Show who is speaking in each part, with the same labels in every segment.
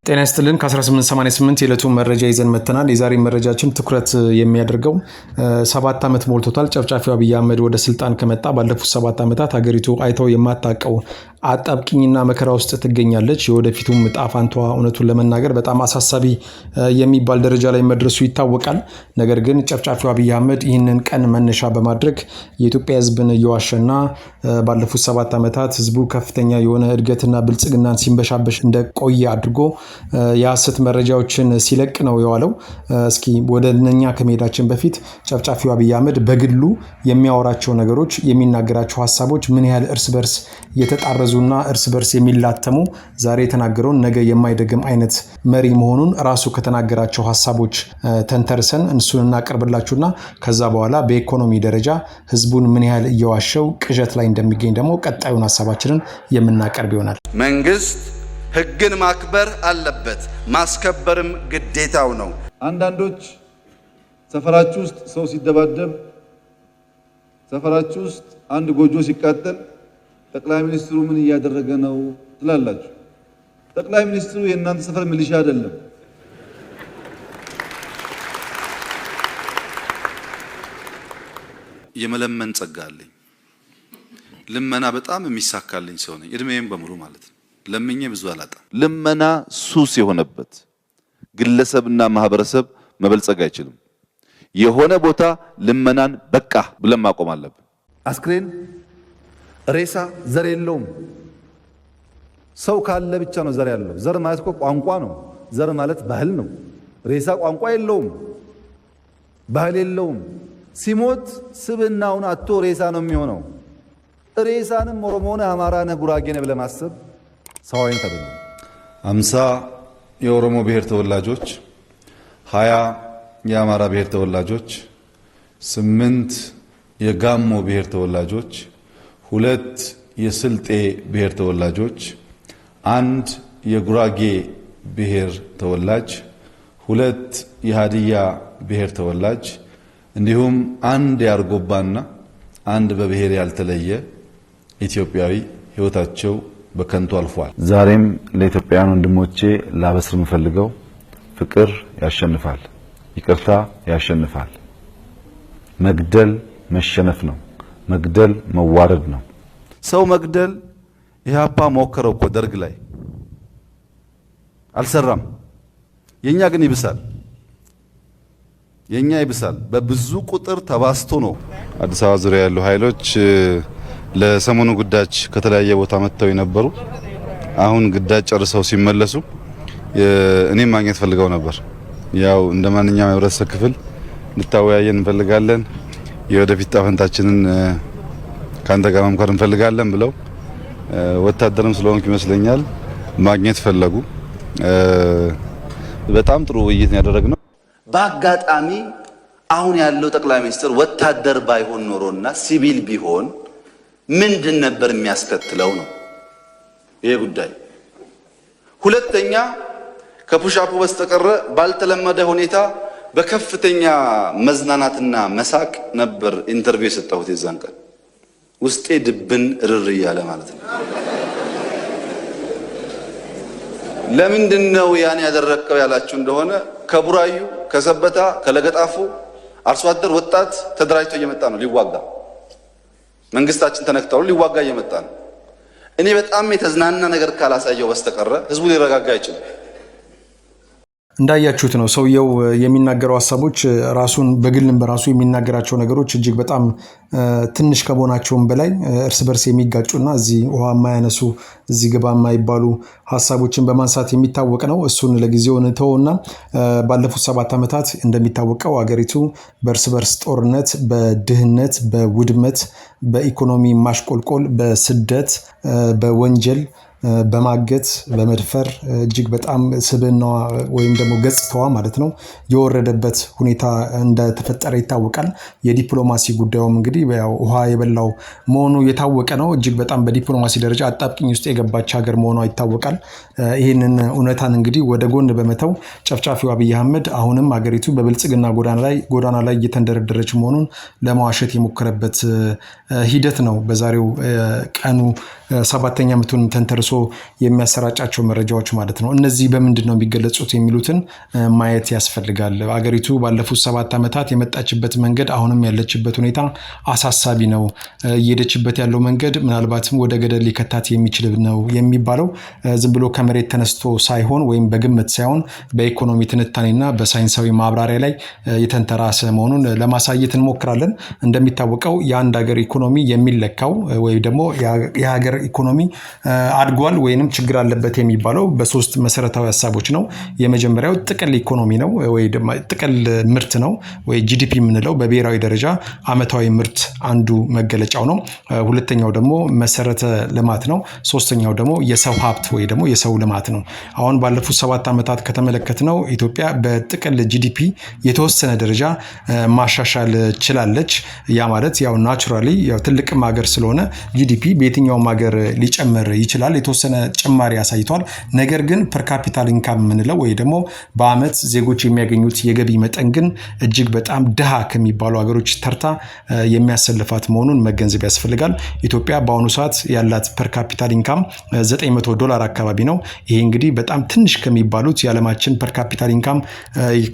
Speaker 1: ጤና ይስጥልን ከ1888 የዕለቱ መረጃ ይዘን መተናል። የዛሬ መረጃችን ትኩረት የሚያደርገው 7 ዓመት ሞልቶታል ጨፍጫፊው አብይ አህመድ ወደ ስልጣን ከመጣ ባለፉት 7 ዓመታት ሀገሪቱ አይተው የማታቀው አጣብቂኝና መከራ ውስጥ ትገኛለች። የወደፊቱም ዕጣ ፈንታዋ እውነቱን ለመናገር በጣም አሳሳቢ የሚባል ደረጃ ላይ መድረሱ ይታወቃል። ነገር ግን ጨፍጫፊው አብይ አህመድ ይህንን ቀን መነሻ በማድረግ የኢትዮጵያ ሕዝብን እየዋሸና ባለፉት 7 ዓመታት ሕዝቡ ከፍተኛ የሆነ እድገትና ብልጽግናን ሲንበሻበሽ እንደቆየ አድርጎ የሐሰት መረጃዎችን ሲለቅ ነው የዋለው። እስኪ ወደ እነኛ ከመሄዳችን በፊት ጨፍጫፊው አብይ አህመድ በግሉ የሚያወራቸው ነገሮች የሚናገራቸው ሐሳቦች ምን ያህል እርስ በርስ የተጣረዙና እርስ በርስ የሚላተሙ ዛሬ የተናገረውን ነገ የማይደግም አይነት መሪ መሆኑን ራሱ ከተናገራቸው ሐሳቦች ተንተርሰን እሱን እናቀርብላችሁና ከዛ በኋላ በኢኮኖሚ ደረጃ ህዝቡን ምን ያህል እየዋሸው ቅዠት ላይ እንደሚገኝ ደግሞ ቀጣዩን ሐሳባችንን የምናቀርብ ይሆናል።
Speaker 2: መንግስት ህግን ማክበር አለበት፣ ማስከበርም ግዴታው ነው።
Speaker 3: አንዳንዶች ሰፈራችሁ ውስጥ ሰው ሲደባደብ፣ ሰፈራችሁ ውስጥ አንድ ጎጆ ሲቃጠል ጠቅላይ ሚኒስትሩ ምን እያደረገ ነው ትላላችሁ። ጠቅላይ ሚኒስትሩ የእናንተ ሰፈር ሚሊሻ አይደለም።
Speaker 2: የመለመን ጸጋ አለኝ። ልመና በጣም የሚሳካልኝ ሰው ነኝ፣ እድሜዬም በሙሉ ማለት ነው። ለምኜ ብዙ አላጣም።
Speaker 4: ልመና ሱስ የሆነበት ግለሰብና ማህበረሰብ መበልጸግ አይችልም። የሆነ ቦታ ልመናን በቃ ብለን ማቆም አለብን።
Speaker 5: አስክሬን ሬሳ ዘር የለውም። ሰው ካለ ብቻ ነው ዘር ያለው። ዘር ማለት እኮ ቋንቋ ነው። ዘር ማለት ባህል ነው። ሬሳ ቋንቋ የለውም፣ ባህል የለውም። ሲሞት ስብናውን አጥቶ ሬሳ ነው የሚሆነው። ሬሳንም ኦሮሞ ነህ፣ አማራ ነህ፣ ጉራጌ ነህ ብለህ ማሰብ ሰዋይን ተብሎ
Speaker 3: 50 የኦሮሞ ብሔር ተወላጆች፣ 20 የአማራ ብሔር ተወላጆች፣ 8 የጋሞ ብሔር ተወላጆች፣ 2 የስልጤ ብሔር ተወላጆች፣ 1 የጉራጌ ብሔር ተወላጅ፣ 2 የሃዲያ ብሔር ተወላጅ እንዲሁም 1 የአርጎባና 1 በብሔር ያልተለየ ኢትዮጵያዊ ህይወታቸው በከንቱ አልፏል።
Speaker 4: ዛሬም ለኢትዮጵያውያን ወንድሞቼ ላበስር የምፈልገው ፍቅር ያሸንፋል፣ ይቅርታ ያሸንፋል። መግደል መሸነፍ ነው፣ መግደል መዋረድ ነው።
Speaker 5: ሰው መግደል ኢህአፓ ሞከረው እኮ ደርግ ላይ አልሰራም። የኛ ግን ይብሳል፣ የኛ ይብሳል። በብዙ ቁጥር ተባስቶ ነው።
Speaker 6: አዲስ አበባ ዙሪያ ያሉ ኃይሎች ለሰሞኑ ግዳጅ ከተለያየ ቦታ መጥተው የነበሩ አሁን ግዳጅ ጨርሰው ሲመለሱ እኔም ማግኘት ፈልገው ነበር። ያው እንደማንኛውም የህብረተሰብ ክፍል እንድታወያየን እንፈልጋለን፣ የወደፊት ጣፈንታችንን ካንተ ጋር መምከር እንፈልጋለን ብለው ወታደርም ስለሆንኩ ይመስለኛል ማግኘት ፈለጉ። በጣም ጥሩ ውይይት ነው ያደረግነው።
Speaker 2: በአጋጣሚ አሁን ያለው ጠቅላይ ሚኒስትር ወታደር ባይሆን ኖሮና ሲቪል ቢሆን ምንድን ነበር የሚያስከትለው ነው ይሄ ጉዳይ። ሁለተኛ ከፑሻፑ በስተቀረ ባልተለመደ ሁኔታ በከፍተኛ መዝናናትና መሳቅ ነበር ኢንተርቪው የሰጠሁት። የዛን ቀን ውስጤ ድብን እርር እያለ ማለት ነው። ለምንድን ነው ያን ያደረከው ያላችሁ እንደሆነ ከቡራዩ፣ ከሰበታ፣ ከለገጣፉ አርሶ አደር ወጣት ተደራጅቶ እየመጣ ነው ሊዋጋ። መንግስታችን ተነክተው ሊዋጋ እየመጣ ነው። እኔ በጣም የተዝናና ነገር ካላሳየው በስተቀረ ህዝቡ ሊረጋጋ አይችልም።
Speaker 1: እንዳያችሁት ነው ሰውየው የሚናገረው ሐሳቦች ራሱን በግልም በራሱ የሚናገራቸው ነገሮች እጅግ በጣም ትንሽ ከመሆናቸውም በላይ እርስ በርስ የሚጋጩና እዚህ ውሃ የማያነሱ እዚህ ገባ የማይባሉ ሐሳቦችን በማንሳት የሚታወቅ ነው። እሱን ለጊዜው እንተውና ባለፉት 7 ዓመታት እንደሚታወቀው አገሪቱ በእርስ በርስ ጦርነት፣ በድህነት፣ በውድመት፣ በኢኮኖሚ ማሽቆልቆል፣ በስደት፣ በወንጀል፣ በማገት፣ በመድፈር እጅግ በጣም ስብዕናዋ ወይም ደግሞ ገጽታዋ ማለት ነው የወረደበት ሁኔታ እንደተፈጠረ ይታወቃል። የዲፕሎማሲ ጉዳዩም እንግዲህ ውሃ የበላው መሆኑ የታወቀ ነው። እጅግ በጣም በዲፕሎማሲ ደረጃ አጣብቂኝ ውስጥ የገባች ሀገር መሆኗ ይታወቃል። ይህንን እውነታን እንግዲህ ወደ ጎን በመተው ጨፍጫፊው አብይ አህመድ አሁንም ሀገሪቱ በብልጽግና ጎዳና ላይ እየተንደረደረች መሆኑን ለማዋሸት የሞከረበት ሂደት ነው በዛሬው ቀኑ 7ኛ ዓመቱን ተንተርሶ የሚያሰራጫቸው መረጃዎች ማለት ነው። እነዚህ በምንድን ነው የሚገለጹት የሚሉትን ማየት ያስፈልጋል። አገሪቱ ባለፉት 7 ዓመታት የመጣችበት መንገድ አሁንም ያለችበት ሁኔታ አሳሳቢ ነው። እየሄደችበት ያለው መንገድ ምናልባትም ወደ ገደል ሊከታት የሚችል ነው የሚባለው ዝም ብሎ ከመሬት ተነስቶ ሳይሆን ወይም በግምት ሳይሆን በኢኮኖሚ ትንታኔና በሳይንሳዊ ማብራሪያ ላይ የተንተራሰ መሆኑን ለማሳየት እንሞክራለን። እንደሚታወቀው የአንድ ሀገር ኢኮኖሚ የሚለካው ወይ ደግሞ የሀገር ኢኮኖሚ አድጓል ወይንም ችግር አለበት የሚባለው በሶስት መሰረታዊ ሀሳቦች ነው። የመጀመሪያው ጥቅል ኢኮኖሚ ነው ወይ ደግሞ ጥቅል ምርት ነው ወይ ጂዲፒ የምንለው በብሔራዊ ደረጃ አመታዊ ምርት አንዱ መገለጫው ነው። ሁለተኛው ደግሞ መሰረተ ልማት ነው። ሶስተኛው ደግሞ የሰው ሀብት ወይ ደግሞ የሰው ልማት ነው። አሁን ባለፉት 7 ዓመታት ከተመለከትነው ኢትዮጵያ በጥቅል ጂዲፒ የተወሰነ ደረጃ ማሻሻል ችላለች። ያ ማለት ያው ናቹራሊ ያው ትልቅም ሀገር ስለሆነ ጂዲፒ በየትኛውም ሀገር ሊጨምር ይችላል። የተወሰነ ጭማሪ አሳይቷል። ነገር ግን ፐር ካፒታል ኢንካም የምንለው ወይ ደግሞ በአመት ዜጎች የሚያገኙት የገቢ መጠን ግን እጅግ በጣም ድሃ ከሚባሉ ሀገሮች ተርታ የሚያሰልፋት መሆኑን መገንዘብ ያስፈልጋል። ኢትዮጵያ በአሁኑ ሰዓት ያላት ፐር ካፒታል ኢንካም $900 አካባቢ ነው። ይሄ እንግዲህ በጣም ትንሽ ከሚባሉት የዓለማችን ፐር ካፒታል ኢንካም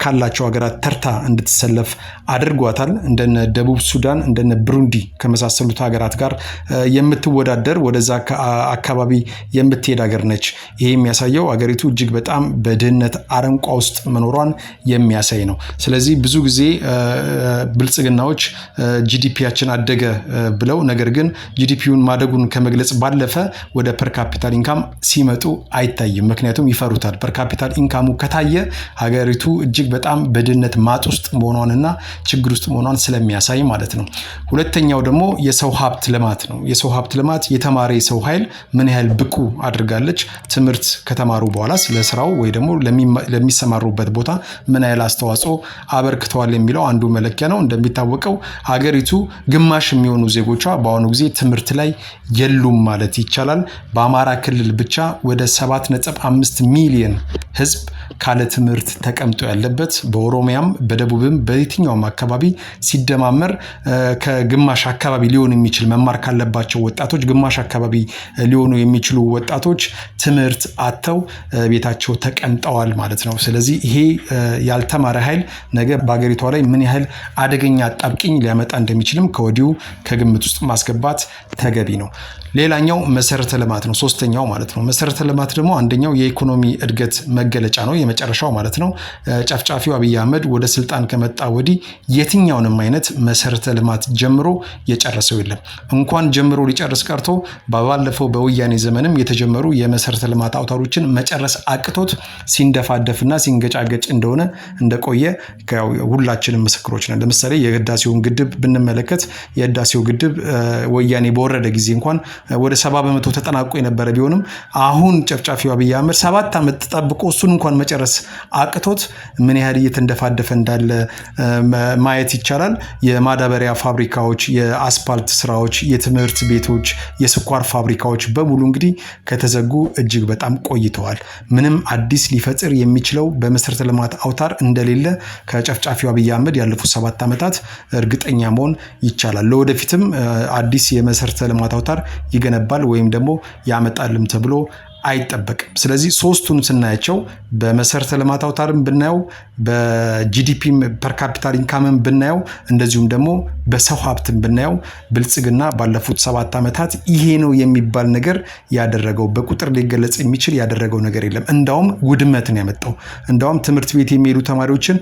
Speaker 1: ካላቸው ሀገራት ተርታ እንድትሰለፍ አድርጓታል። እንደነ ደቡብ ሱዳን እንደነ ብሩንዲ ከመሳሰሉት ሀገራት ጋር የምትወዳደር ወደዛ አካባቢ የምትሄድ ሀገር ነች። ይሄ የሚያሳየው ሀገሪቱ እጅግ በጣም በድህነት አረንቋ ውስጥ መኖሯን የሚያሳይ ነው። ስለዚህ ብዙ ጊዜ ብልጽግናዎች ጂዲፒያችን አደገ ብለው ነገር ግን ጂዲፒውን ማደጉን ከመግለጽ ባለፈ ወደ ፐር ካፒታል ኢንካም ሲመጡ አይታይም። ምክንያቱም ይፈሩታል። ፐር ካፒታል ኢንካሙ ከታየ ሀገሪቱ እጅግ በጣም በድህነት ማጥ ውስጥ መሆኗንና ችግር ውስጥ መሆኗን ስለሚያሳይ ማለት ነው። ሁለተኛው ደግሞ የሰው ሀብት ልማት ነው። የሰው ሀብት ልማት የተማረ የሰው ኃይል ምን ያህል ብቁ አድርጋለች፣ ትምህርት ከተማሩ በኋላ ስለስራው ወይ ደግሞ ለሚሰማሩበት ቦታ ምን ያህል አስተዋጽኦ አበርክተዋል የሚለው አንዱ መለኪያ ነው። እንደሚታወቀው ሀገሪቱ ግማሽ የሚሆኑ ዜጎቿ በአሁኑ ጊዜ ትምህርት ላይ የሉም ማለት ይቻላል። በአማራ ክልል ብቻ ወደ 7.5 ሚሊዮን ህዝብ ካለ ትምህርት ተቀምጦ ያለበት፣ በኦሮሚያም በደቡብም በየትኛውም አካባቢ ሲደማመር ከግማሽ አካባቢ ሊሆን የሚችል መማር ካለባቸው ወጣቶች ግማሽ አካባቢ ሊሆኑ የሚችሉ ወጣቶች ትምህርት አጥተው ቤታቸው ተቀምጠዋል ማለት ነው። ስለዚህ ይሄ ያልተማረ ኃይል ነገ በሀገሪቷ ላይ ምን ያህል አደገኛ አጣብቂኝ ሊያመጣ እንደሚችልም ከወዲሁ ከግምት ውስጥ ማስገባት ተገቢ ነው። ሌላኛው መሰረተ ልማት ነው። ሶስተኛው ማለት ነው። መሰረተ ልማት ደግሞ አንደኛው የኢኮኖሚ እድገት መገለጫ ነው፣ የመጨረሻው ማለት ነው። ጨፍጫፊው አብይ አህመድ ወደ ስልጣን ከመጣ ወዲህ የትኛውንም አይነት መሰረተ ልማት ጀምሮ የጨረሰው የለም። እንኳን ጀምሮ ሊጨርስ ቀርቶ ባለፈው በወያኔ ዘመንም የተጀመሩ የመሰረተ ልማት አውታሮችን መጨረስ አቅቶት ሲንደፋደፍና ሲንገጫገጭ እንደቆየ ሁላችንም ምስክሮች ነን። ለምሳሌ የህዳሴውን ግድብ ብንመለከት የህዳሴው ግድብ ወያኔ በወረደ ጊዜ እንኳን ወደ 70% ተጠናቆ የነበረ ቢሆንም አሁን ጨፍጫፊው አብይ አህመድ 7 ዓመት ተጠብቆ እሱን እንኳን መጨረስ አቅቶት ምን ያህል እየተንደፋደፈ እንዳለ ማየት ይቻላል። የማዳበሪያ ፋብሪካዎች፣ የአስፓልት ስራዎች፣ የትምህርት ቤቶች፣ የስኳር ፋብሪካዎች በሙሉ እንግዲህ ከተዘጉ እጅግ በጣም ቆይተዋል። ምንም አዲስ ሊፈጥር የሚችለው በመሰረተ ልማት አውታር እንደሌለ ከጨፍጫፊው አብይ አህመድ ያለፉት 7 ዓመታት እርግጠኛ መሆን ይቻላል። ለወደፊትም አዲስ የመሰረተ ልማት አውታር ይገነባል ወይም ደግሞ ያመጣልም ተብሎ አይጠበቅም። ስለዚህ ሶስቱን ስናያቸው በመሰረተ ልማት አውታርም ብናየው፣ በጂዲፒም ፐር ካፒታል ኢንካምም ብናየው፣ እንደዚሁም ደግሞ በሰው ሀብትም ብናየው ብልጽግና ባለፉት 7 ዓመታት ይሄ ነው የሚባል ነገር ያደረገው በቁጥር ሊገለጽ የሚችል ያደረገው ነገር የለም። እንዳውም ውድመትን ያመጣው እንዳውም ትምህርት ቤት የሚሄዱ ተማሪዎችን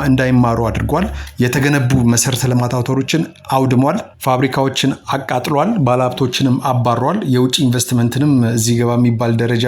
Speaker 1: እንዳይማሩ አድርጓል። የተገነቡ መሰረተ ልማት አውታሮችን አውድሟል። ፋብሪካዎችን አቃጥሏል። ባለሀብቶችንም አባሯል። የውጭ ኢንቨስትመንትንም እዚህ ገባ የሚባል ደረጃ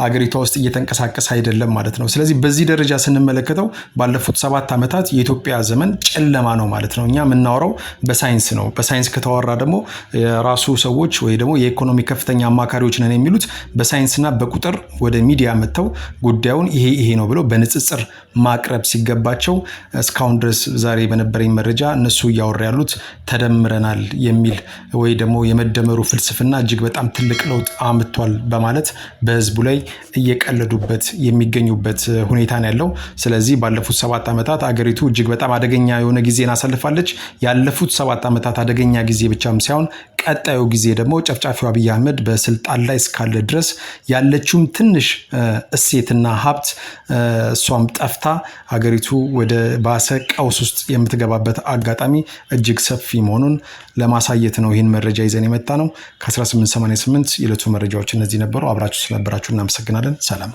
Speaker 1: አገሪቷ ውስጥ እየተንቀሳቀሰ አይደለም ማለት ነው። ስለዚህ በዚህ ደረጃ ስንመለከተው ባለፉት 7 ዓመታት የኢትዮጵያ ዘመን ጨለማ ነው ማለት ነው። እኛ የምናወራው በሳይንስ ነው። በሳይንስ ከተወራ ደግሞ የራሱ ሰዎች ወይ ደግሞ የኢኮኖሚ ከፍተኛ አማካሪዎች ነን የሚሉት በሳይንስና በቁጥር ወደ ሚዲያ መጥተው ጉዳዩን ይሄ ነው ብለው በንጽጽር ማቅረብ ሲገባቸው እስካሁን ድረስ ዛሬ በነበረኝ መረጃ እነሱ እያወራ ያሉት ተደምረናል የሚል ወይ ደግሞ የመደመሩ ፍልስፍና እጅግ በጣም ትልቅ ለውጥ አምጥቷል በማለት በህዝቡ ላይ እየቀለዱበት የሚገኙበት ሁኔታ ነው ያለው። ስለዚህ ባለፉት 7 ዓመታት አገሪቱ እጅግ በጣም አደገኛ የሆነ ጊዜን አሳልፋለች። ያለፉት 7 ዓመታት አደገኛ ጊዜ ብቻም ሳይሆን ቀጣዩ ጊዜ ደግሞ ጨፍጫፊው አብይ አህመድ በስልጣን ላይ እስካለ ድረስ ያለችውም ትንሽ እሴትና ሀብት እሷም ጠፍታ ሀገሪቱ ወደ ባሰ ቀውስ ውስጥ የምትገባበት አጋጣሚ እጅግ ሰፊ መሆኑን ለማሳየት ነው ይህን መረጃ ይዘን የመጣ ነው። ከ1888 የዕለቱ መረጃዎች እነዚህ ነበሩ። አብራችሁ ስለነበራችሁ እናመሰግናለን። ሰላም።